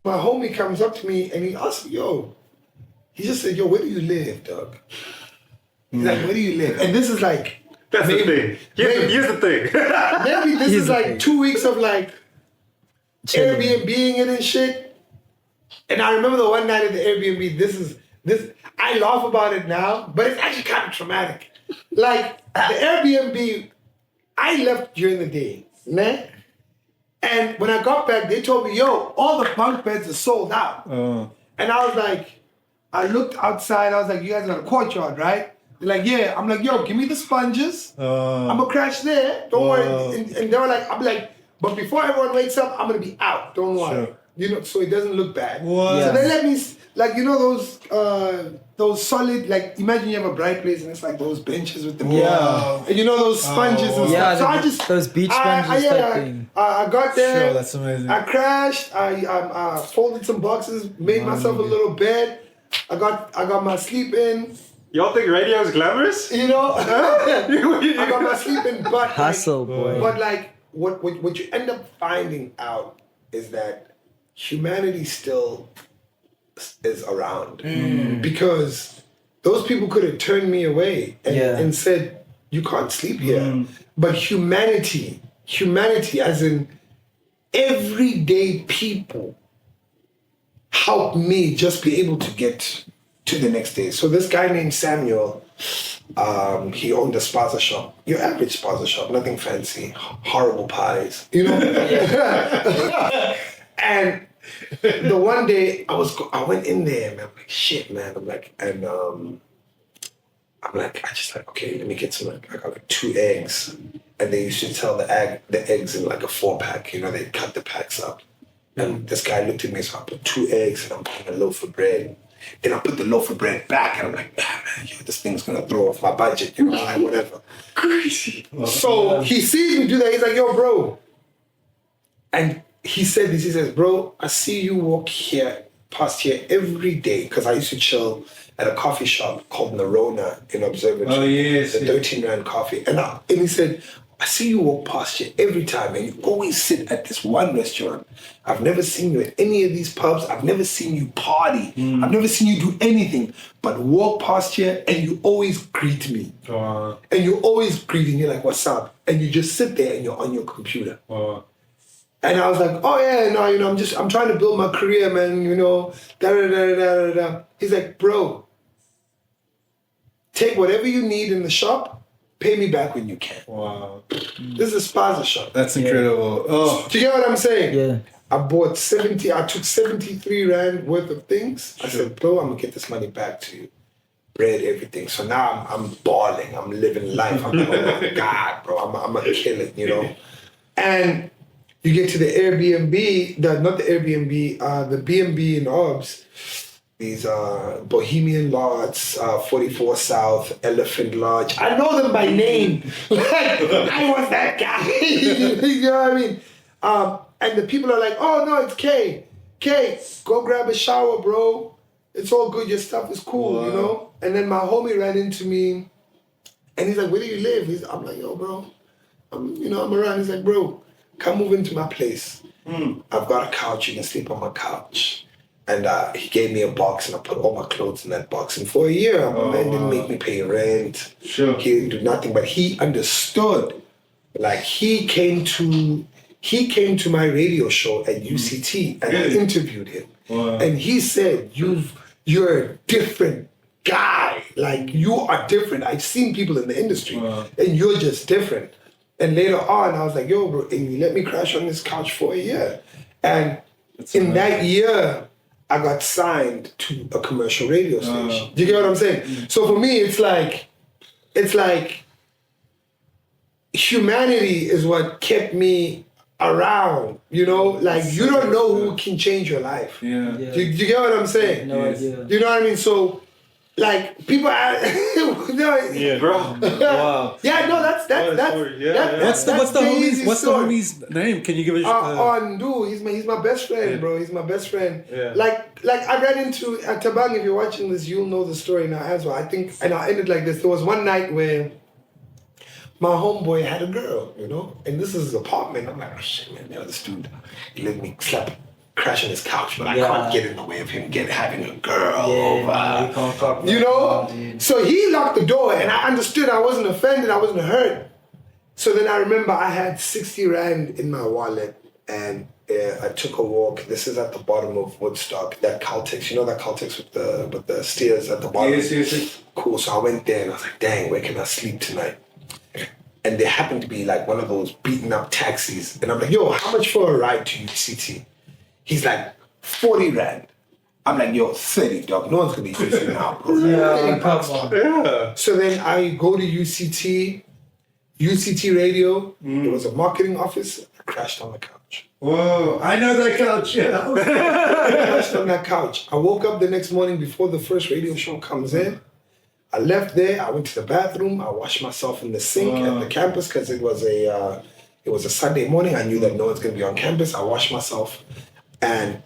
my homie comes up to me and he asks, he just said, where do you live, dog? He's like, where do you live? And this is like, that's the thing. Here's the thing. Maybe this is like 2 weeks of like Airbnb-ing it and shit. And I remember the one night at the Airbnb, this, I laugh about it now, but it's actually kind of traumatic. Like, the Airbnb, I left during the day, man. And when I got back, they told me, all the bunk beds are sold out. And I was like, I looked outside, I was like, you guys got a courtyard, right? They're like, yeah. I'm like, give me the sponges. I'm gonna crash there. Don't worry. And they were like, I'm like, but before everyone wakes up, I'm gonna be out. Don't worry. Sure. You know, so it doesn't look bad. What? So they let me, like, you know those solid, like, imagine you have a bright place and it's like those benches with the and you know those sponges and stuff. So I just those beach sponges type thing. I got there. Sure, that's amazing. I crashed. I folded some boxes, made myself a little bed. I got my sleep in. Y'all think radio is glamorous? You know, I got my sleep in, but hustle, boy. But like, what you end up finding out is that humanity still is around because those people could have turned me away and said, "You can't sleep here." But humanity, as in everyday people, helped me just be able to get to the next day. So this guy named Samuel, he owned a spaza shop. Your average spaza shop, nothing fancy, horrible pies, you know? And the one day I went in there, man, I'm like, shit, man. I'm like, okay, let me get some, I got like 2 eggs. And they used to sell the eggs in like a 4-pack, you know, they cut the packs up. And this guy looked at me, so I put 2 eggs and I'm putting a loaf of bread. Then I put the loaf of bread back and I'm like, man, this thing's gonna throw off my budget, you know, like whatever. Crazy. So he sees me do that, he's like, bro. And he said this, he says, bro, I see you walk past here every day, because I used to chill at a coffee shop called Nerona in Observatory. Oh, yes. The 13 Rand coffee. And he said, I see you walk past here every time and you always sit at this one restaurant. I've never seen you at any of these pubs. I've never seen you party. I've never seen you do anything but walk past here and you always greet me. And you always greet and you're like, what's up? And you just sit there and you're on your computer. And I was like, oh yeah, no, you know, I'm trying to build my career, man, you know, da-da-da-da-da-da. He's like, bro, take whatever you need in the shop, pay me back when you can. Wow. This is a spaza shop. That's incredible. Oh. Do you get what I'm saying? Yeah. I took 73 Rand worth of things. I said, bro, I'm gonna get this money back to you. Bread, everything. So now I'm balling. I'm living life. I'm like, oh my God, bro, I'm gonna kill it, you know? And you get to the Airbnb, the B&B in Orbs, these Bohemian Lodge, 44 South, Elephant Lodge. I know them by name. Like, I was that guy. You know what I mean? And the people are like, oh no, it's K. K, go grab a shower, bro. It's all good. Your stuff is cool, you know? And then my homie ran into me and he's like, where do you live? I'm like, yo, bro, I'm around. He's like, bro, come move into my place. I've got a couch. You can sleep on my couch. And he gave me a box and I put all my clothes in that box. And for a year, my man didn't make me pay rent. Sure. He didn't do nothing, but he understood. Like he came to my radio show at UCT and I interviewed him. And he said, you're a different guy. Like you are different. I've seen people in the industry and you're just different. And later on, I was like, yo, bro, and you let me crash on this couch for a year. And in that year, I got signed to a commercial radio station. Do you get what I'm saying? So for me, it's like humanity is what kept me around, you know? Like, you don't know who can change your life. Do you get what I'm saying? No idea. Do you know what I mean? So, like, people are... bro. Wow. Yeah, no, that's What's the homie's name? Can you give it he's my best friend, bro. He's my best friend. Yeah. Like I ran into Tabang. If you're watching this, you'll know the story now as well. I think, and I ended like this. There was one night where my homeboy had a girl, you know, and this is his apartment. I'm like, oh shit, man, this dude, he let me slap crash on his couch, but I can't get in the way of him having a girl over. You can't fuck You with know? that, dude. So he locked the door, and I understood. I wasn't offended. I wasn't hurt. So then I remember I had 60 Rand in my wallet, and I took a walk. This is at the bottom of Woodstock, that Caltex. You know that Caltex with the stairs at the bottom? Yes. Cool. So I went there, and I was like, dang, where can I sleep tonight? And there happened to be like one of those beaten up taxis. And I'm like, yo, how much for a ride to UCT? He's like, 40 Rand. I'm like, yo, 30, dog. No one's going to be using now, bro. Yeah, come on. Yeah. So then I go to UCT Radio. It was a marketing office. I crashed on the couch. Whoa, I know that couch. Yeah. I crashed on that couch. I woke up the next morning before the first radio show comes in. I left there. I went to the bathroom. I washed myself in the sink at the campus because it was a Sunday morning. I knew that no one's going to be on campus. I washed myself, and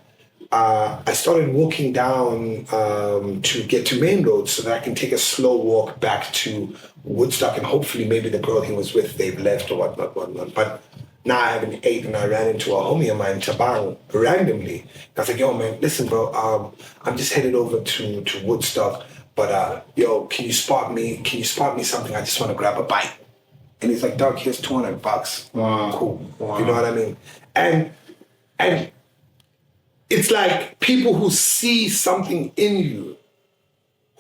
I started walking down to get to Main Road so that I can take a slow walk back to Woodstock, and hopefully maybe the girl he was with, they've left or whatnot. But now I haven't ate, and I ran into a homie of mine, Tabang, randomly. I was like, yo, man, listen, bro, I'm just headed over to Woodstock, but yo, can you spot me something? I just want to grab a bite. And he's like, dog, here's $200. Wow. Cool. Wow. You know what I mean? And it's like people who see something in you,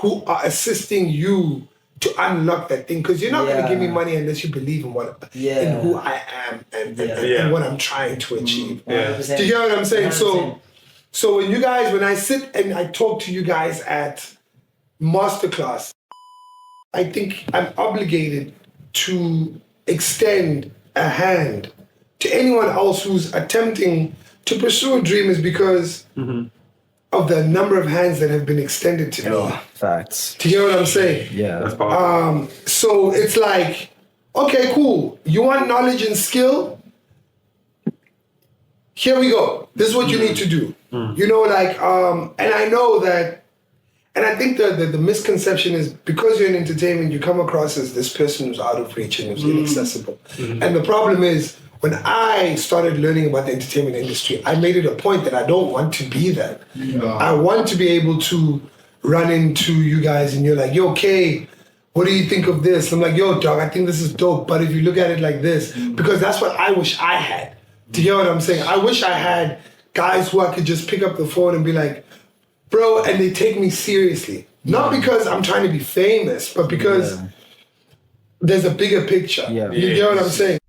who are assisting you to unlock that thing. Because you're not going to give me money unless you believe in in who I am and what I'm trying to achieve. Do you get what I'm saying? 100%. So when I sit and I talk to you guys at masterclass, I think I'm obligated to extend a hand to anyone else who's attempting to pursue a dream, is because of the number of hands that have been extended to me. Facts. Do you hear what I'm saying? Yeah. That's powerful. So it's like, okay, cool. You want knowledge and skill? Here we go. This is what you need to do. You know, like, and I know that, and I think the misconception is because you're in entertainment, you come across as this person who's out of reach and who's inaccessible. And the problem is, when I started learning about the entertainment industry, I made it a point that I don't want to be that. I want to be able to run into you guys and you're like, yo, Kay, what do you think of this? I'm like, yo, dog, I think this is dope, but if you look at it like this, because that's what I wish I had. Do you hear what I'm saying? I wish I had guys who I could just pick up the phone and be like, bro, and they take me seriously. Not because I'm trying to be famous, but because there's a bigger picture. Yeah. You get what I'm saying?